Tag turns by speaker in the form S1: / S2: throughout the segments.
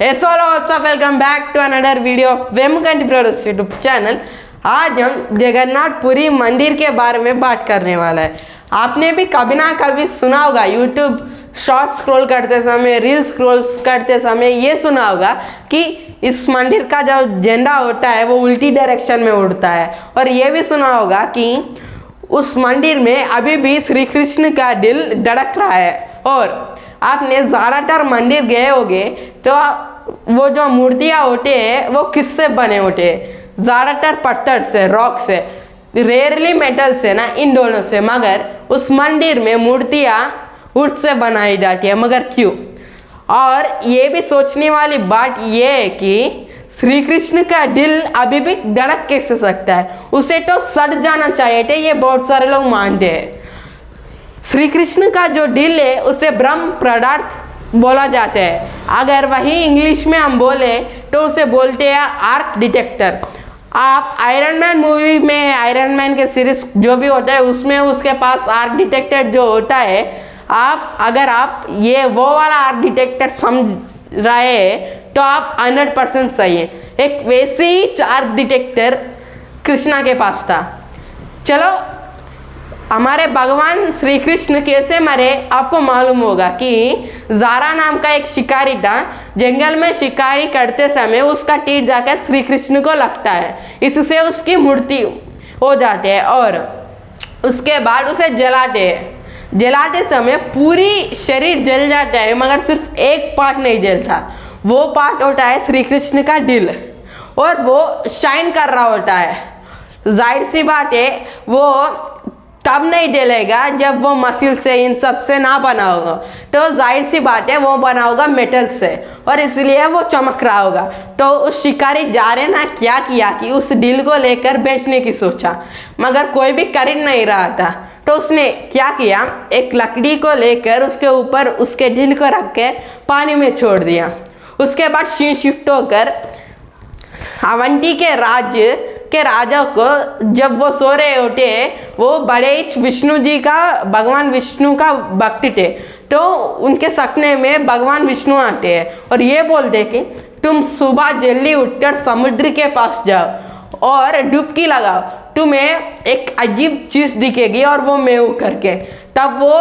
S1: Welcome back to another video of Vemkanti brothers YouTube channel. आज हम जगन्नाथपुरी मंदिर के बारे में बात करने वाला है। आपने भी कभी ना कभी सुना होगा, यूट्यूब शॉर्ट स्क्रॉल करते समय, रील स्क्रॉल करते समय ये सुना होगा कि इस मंदिर का जो झंडा होता है वो उल्टी डायरेक्शन में उड़ता है। और ये भी सुना होगा कि उस मंदिर में अभी भी श्री कृष्ण का दिल धड़क रहा है। और आपने ज़्यादातर मंदिर गए होंगे तो वो जो मूर्तियाँ होते हैं वो किससे बने होते हैं? ज़्यादातर पत्थर से, रॉक से, रेयरली मेटल से ना, इन दोनों से। मगर उस मंदिर में मूर्तियाँ वुड से बनाई जाती है, मगर क्यों? और ये भी सोचने वाली बात ये है कि श्री कृष्ण का दिल अभी भी धड़क कैसे सकता है? उसे तो सड़ जाना चाहिए था, ये बहुत सारे लोग मानते हैं। श्री कृष्ण का जो दिल है उसे ब्रह्म पदार्थ बोला जाता है। अगर वही इंग्लिश में हम बोले तो उसे बोलते हैं आर्क डिटेक्टर। आप आयरन मैन मूवी में, आयरन मैन के सीरीज जो भी होता है उसमें उसके पास आर्क डिटेक्टर जो होता है, अगर आप ये वो वाला आर्क डिटेक्टर समझ रहे हैं तो आप 100% सही है। एक वैसे ही आर्क डिटेक्टर कृष्णा के पास था। चलो, हमारे भगवान श्री कृष्ण कैसे मरे आपको मालूम होगा कि ज़ारा नाम का एक शिकारी था। जंगल में शिकारी करते समय उसका तीर जाकर श्री कृष्ण को लगता है, इससे उसकी मृत्यु हो जाती है। और उसके बाद उसे जलाते हैं। जलाते समय पूरी शरीर जल जाता है, मगर सिर्फ एक पार्ट नहीं जलता। वो पार्ट होता है श्री कृष्ण का दिल, और वो शाइन कर रहा होता है। जाहिर सी बात है वो तब नहीं जलेगा जब वो मसील से, इन सब से ना बना होगा। तो जाहिर सी बात है वो बना होगा मेटल से, और इसलिए वो चमक रहा होगा। तो उस शिकारी जारे ने क्या किया कि उस दिल को लेकर बेचने की सोचा, मगर कोई भी खरीद नहीं रहा था। तो उसने क्या किया, एक लकड़ी को लेकर उसके ऊपर उसके दिल को रख कर पानी में छोड़ दिया। उसके बाद सीन शिफ्ट होकर अवंती के राजा को, जब वो सो रहे होते वो बड़े विष्णु जी का, भगवान विष्णु का भक्त थे। तो उनके सपने में भगवान विष्णु आते हैं और ये बोलते कि तुम सुबह जल्दी उठकर समुद्र के पास जाओ और डुबकी लगाओ, तुम्हें एक अजीब चीज़ दिखेगी और वो मेव करके। तब वो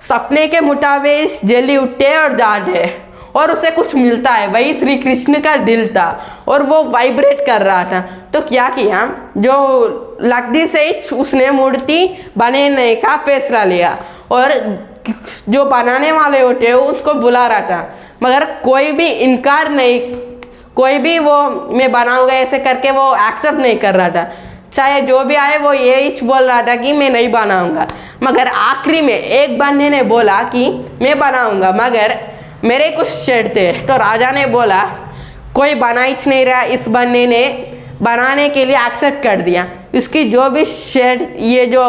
S1: सपने के मुताबिक जल्दी उठते और जाते और उसे कुछ मिलता है। वही श्री कृष्ण का दिल था और वो वाइब्रेट कर रहा था। तो क्या किया, जो लकड़ी से उसने मूर्ति बनाने का फैसला लिया और जो बनाने वाले होते हैं उसको बुला रहा था, मगर कोई भी इनकार नहीं, कोई भी वो मैं बनाऊंगा ऐसे करके वो एक्सेप्ट नहीं कर रहा था। चाहे जो भी आए वो यही बोल रहा था कि मैं नहीं बनाऊंगा। मगर आखिरी में एक बंदे ने बोला कि मैं बनाऊंगा, मगर मेरे कुछ शर्तें हैं। तो राजा ने बोला कोई बना ही नहीं रहा, इस बंदे ने बनाने के लिए एक्सेप्ट कर दिया। इसकी जो भी शर्त, ये जो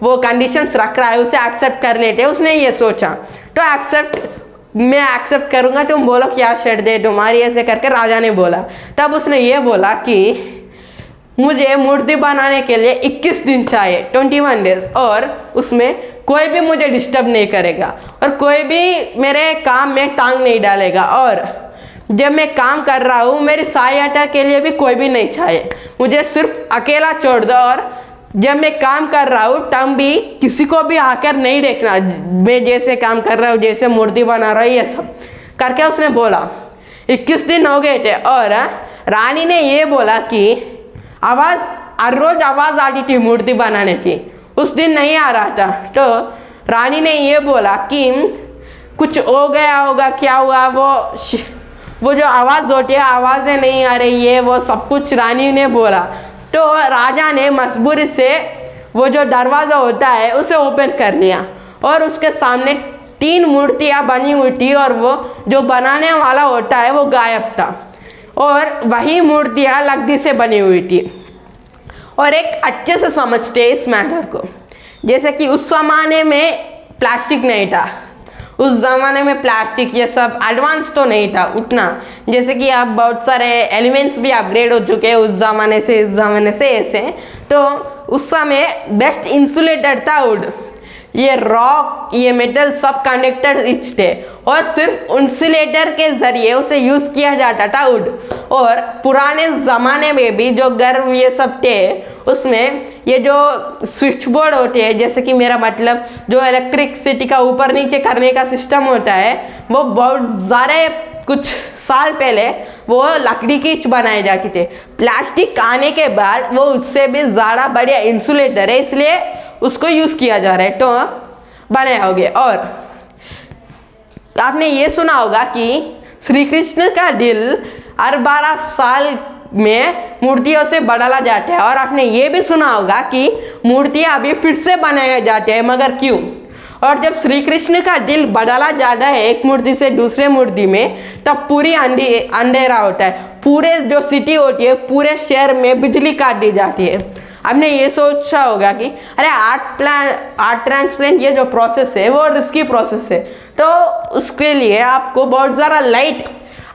S1: वो कंडीशंस रख रहा है उसे एक्सेप्ट कर लेते। उसने ये सोचा तो मैं एक्सेप्ट करूँगा, तुम बोलो क्या शर्त है तुम्हारी, ऐसे करके राजा ने बोला। तब उसने ये बोला कि मुझे मूर्ति बनाने के लिए 21 दिन चाहिए, 21 डेज, और उसमें कोई भी मुझे डिस्टर्ब नहीं करेगा और कोई भी मेरे काम में टांग नहीं डालेगा। और जब मैं काम कर रहा हूँ मेरी सहायता के लिए भी कोई भी नहीं चाहिए, मुझे सिर्फ अकेला छोड़ दो। और जब मैं काम कर रहा हूँ तब भी किसी को भी आकर नहीं देखना, मैं जैसे काम कर रहा हूँ, जैसे मूर्ति बना रहा हूँ, ये सब करके उसने बोला। 21 दिन हो गए थे और रानी ने ये बोला कि आवाज़, हर रोज़ आवाज़ आती थी मूर्ति बनाने की, उस दिन नहीं आ रहा था। तो रानी ने ये बोला कि कुछ हो गया होगा, क्या हुआ, वो जो आवाज़ होती है, आवाज़ें नहीं आ रही है, वो सब कुछ रानी ने बोला। तो राजा ने मजबूरी से वो जो दरवाज़ा होता है उसे ओपन कर लिया और उसके सामने 3 मूर्तियाँ बनी हुई थी और वो जो बनाने वाला होता है वो गायब था, और वही मूर्तियाँ लकड़ी से बनी हुई थी। और एक अच्छे से समझते इस मैटर को, जैसे कि उस ज़माने में प्लास्टिक नहीं था, उस ज़माने में प्लास्टिक ये सब एडवांस तो नहीं था उतना, जैसे कि अब बहुत सारे एलिमेंट्स भी अपग्रेड हो चुके हैं उस ज़माने से, इस ज़माने से ऐसे। तो उस समय बेस्ट इंसुलेटर था वुड। ये रॉक, ये मेटल सब कनेक्टेड इच थे और सिर्फ इंसुलेटर के जरिए उसे यूज किया जाता था वुड। और पुराने ज़माने में भी जो घर ये सब थे उसमें ये जो स्विच बोर्ड होते हैं, जैसे कि मेरा मतलब जो इलेक्ट्रिसिटी का ऊपर नीचे करने का सिस्टम होता है, वो बहुत ज़्यादा कुछ साल पहले वो लकड़ी की बनाए जाते थे। प्लास्टिक आने के बाद वो उससे भी ज़्यादा बढ़िया इंसुलेटर है, इसलिए उसको यूज़ किया जा रहा है, तो बने होंगे। और आपने ये सुना होगा कि श्री कृष्ण का दिल हर 12 साल में मूर्तियों से बदला जाता है। और आपने ये भी सुना होगा कि मूर्तियाँ अभी फिर से बनाए जाते हैं, मगर क्यों? और जब श्री कृष्ण का दिल बदला जाता है एक मूर्ति से दूसरे मूर्ति में, तब पूरी अंधेरा होता है, पूरे जो सिटी होती है, पूरे शहर में बिजली काट दी जाती है। आपने ये सोचा होगा कि अरे आर्ट ट्रांसप्लांट ये जो प्रोसेस है वो रिस्की प्रोसेस है, तो उसके लिए आपको बहुत ज़्यादा लाइट,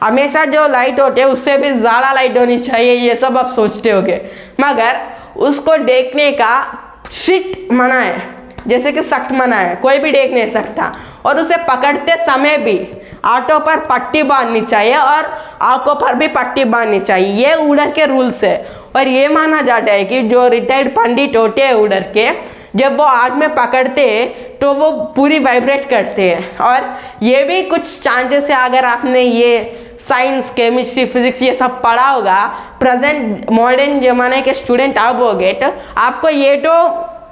S1: हमेशा जो लाइट होती है उससे भी ज़्यादा लाइट होनी चाहिए, ये सब आप सोचते होगे। मगर उसको देखने का स्ट्रिक्ट मना है, जैसे कि सख्त मना है, कोई भी देख नहीं सकता। और उसे पकड़ते समय भी आंखों पर पट्टी बांधनी चाहिए और आंखों पर भी पट्टी बांधनी चाहिए, ये उड़र के रूल्स है। और ये माना जाता है कि जो रिटायर्ड पंडित होते हैं उड़र के, जब वो आग में पकड़ते हैं तो वो पूरी वाइब्रेट करते हैं। और ये भी कुछ चांसेस है, अगर आपने ये साइंस, केमिस्ट्री, फिजिक्स ये सब पढ़ा होगा, प्रेजेंट मॉडर्न जमाने के स्टूडेंट आप होगे, तो आपको ये तो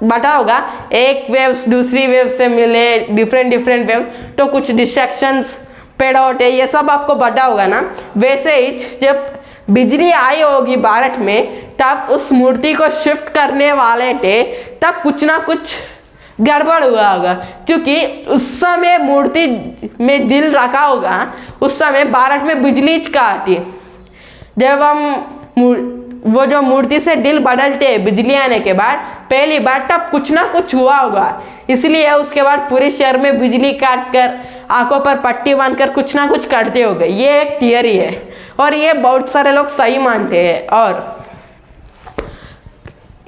S1: बता होगा एक वेव्स दूसरी वेव से मिले, डिफरेंट वेव्स, तो कुछ डिस्ट्रैक्शंस पैदा होते हैं, ये सब आपको पता होगा ना। वैसे ही जब बिजली आई होगी भारत में, तब उस मूर्ति को शिफ्ट करने वाले थे, तब कुछ ना कुछ गड़बड़ हुआ होगा, क्योंकि उस समय मूर्ति में दिल रखा होगा, उस समय भारत में बिजली का आती। जब हम वो जो मूर्ति से दिल बदलते हैं बिजली आने के बाद पहली बार, तब कुछ ना कुछ हुआ होगा, इसलिए उसके बाद पूरे शहर में बिजली काट कर आंखों पर पट्टी बांधकर कुछ ना कुछ करते हो गए। ये एक थियरी है और ये बहुत सारे लोग सही मानते हैं। और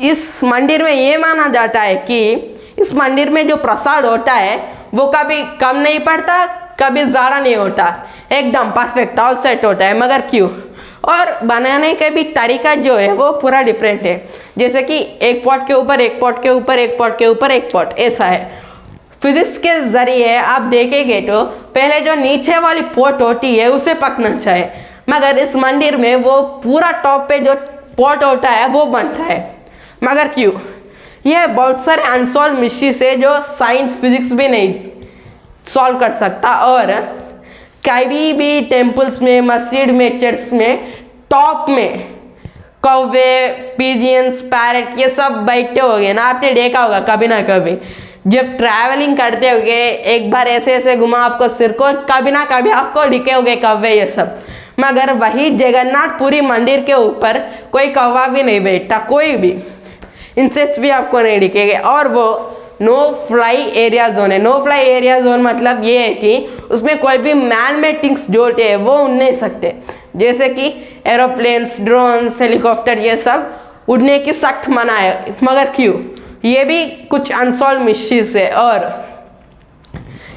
S1: इस मंदिर में ये माना जाता है कि इस मंदिर में जो प्रसाद होता है वो कभी कम नहीं पड़ता, कभी ज़्यादा नहीं होता, एकदम परफेक्ट ऑल सेट होता है। मगर क्यों? और बनाने का भी तरीका जो है वो पूरा डिफरेंट है, जैसे कि एक पॉट के ऊपर एक पॉट के ऊपर एक पॉट के ऊपर एक पॉट, ऐसा है। फिजिक्स के जरिए आप देखेंगे तो पहले जो नीचे वाली पॉट होती है उसे पकना चाहिए, मगर इस मंदिर में वो पूरा टॉप पे जो पॉट होता है वो बनता है। मगर क्यों? यह बहुत सारे अनसॉल्व मिस्ट्रीज है जो साइंस फिजिक्स भी नहीं सॉल्व कर सकता। और कभी भी टेम्पल्स में, मस्जिद में, चर्च में टॉप में कौवे, पिजियंस, पैरट ये सब बैठे होंगे ना, आपने देखा होगा कभी ना कभी। जब ट्रैवलिंग करते होगे एक बार ऐसे ऐसे घुमा आपको सिर को, कभी ना कभी आपको दिखे होंगे कौवे ये सब। मगर वही जगन्नाथपुरी मंदिर के ऊपर कोई कौवा भी नहीं बैठता, कोई भी इंसेक्ट्स भी आपको नहीं दिखेंगे। और वो नो फ्लाई एरिया जोन है। नो फ्लाई एरिया जोन मतलब ये है कि उसमें कोई भी मैन मेड थिंग्स जो होते हैं वो उड़ नहीं सकते, जैसे कि एरोप्लेन्स, ड्रोन्स, हेलीकॉप्टर ये सब उड़ने की सख्त मना है। मगर क्यों? ये भी कुछ अनसॉल्व मिस्ट्रीज है। और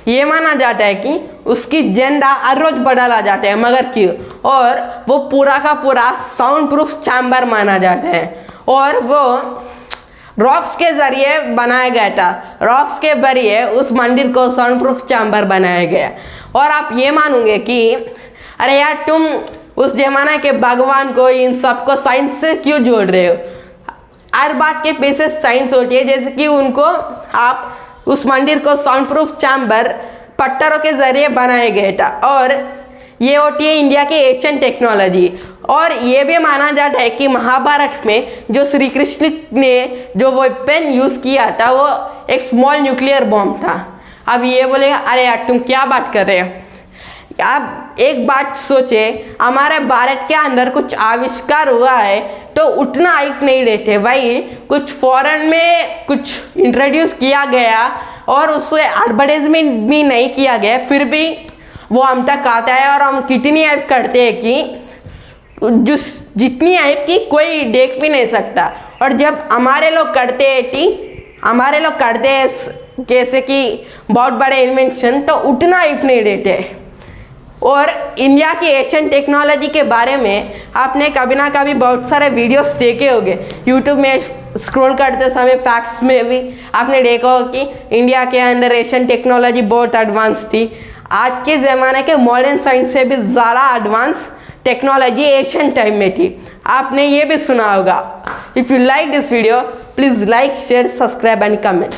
S1: ये माना जाता है कि उसकी जेंडा हर रोज बदला जाता है, मगर क्यों? और वो पूरा का पूरा साउंड प्रूफ चैम्बर माना जाता है और वो रॉक्स के जरिए बनाया गया था। रॉक्स के जरिए उस मंदिर को साउंड प्रूफ चैम्बर बनाया गया। और आप ये मानोगे कि अरे यार तुम उस जमाने के भगवान को, इन सबको साइंस से क्यों जोड़ रहे हो? हर बात के पीछे साइंस होती है, जैसे कि उनको आप उस मंदिर को साउंड प्रूफ चैम्बर पत्थरों के जरिए बनाया गया था। और ये होती है इंडिया की एशियन टेक्नोलॉजी। और ये भी माना जाता है कि महाभारत में जो श्री कृष्ण ने जो वेपन यूज़ किया था वो एक स्मॉल न्यूक्लियर बॉम्ब था। अब ये बोलेगा अरे यार तुम क्या बात कर रहे हो? आप एक बात सोचे, हमारे भारत के अंदर कुछ आविष्कार हुआ है तो उतना हाइप नहीं देते भाई। कुछ फॉरेन में कुछ इंट्रोड्यूस किया गया और उससे एडवर्टाइजमेंट भी नहीं किया गया, फिर भी वो हम तक आता है। और हम कितनी हाइप करते हैं कि जितनी हाइप की कोई देख भी नहीं सकता। और जब हमारे लोग करते हैं जैसे कि बहुत बड़े इन्वेंशन, तो उतना अपडेटेड है। और इंडिया की एशियन टेक्नोलॉजी के बारे में आपने कभी ना कभी बहुत सारे वीडियोस देखे होंगे यूट्यूब में स्क्रॉल करते समय। फैक्ट्स में भी आपने देखा हो कि इंडिया के अंदर एशियन टेक्नोलॉजी बहुत एडवांस थी। आज के ज़माने के मॉडर्न साइंस से भी ज़्यादा एडवांस टेक्नोलॉजी एशियन टाइम में थी। आपने ये भी सुना होगा। If you like this video, please like, share, subscribe and comment.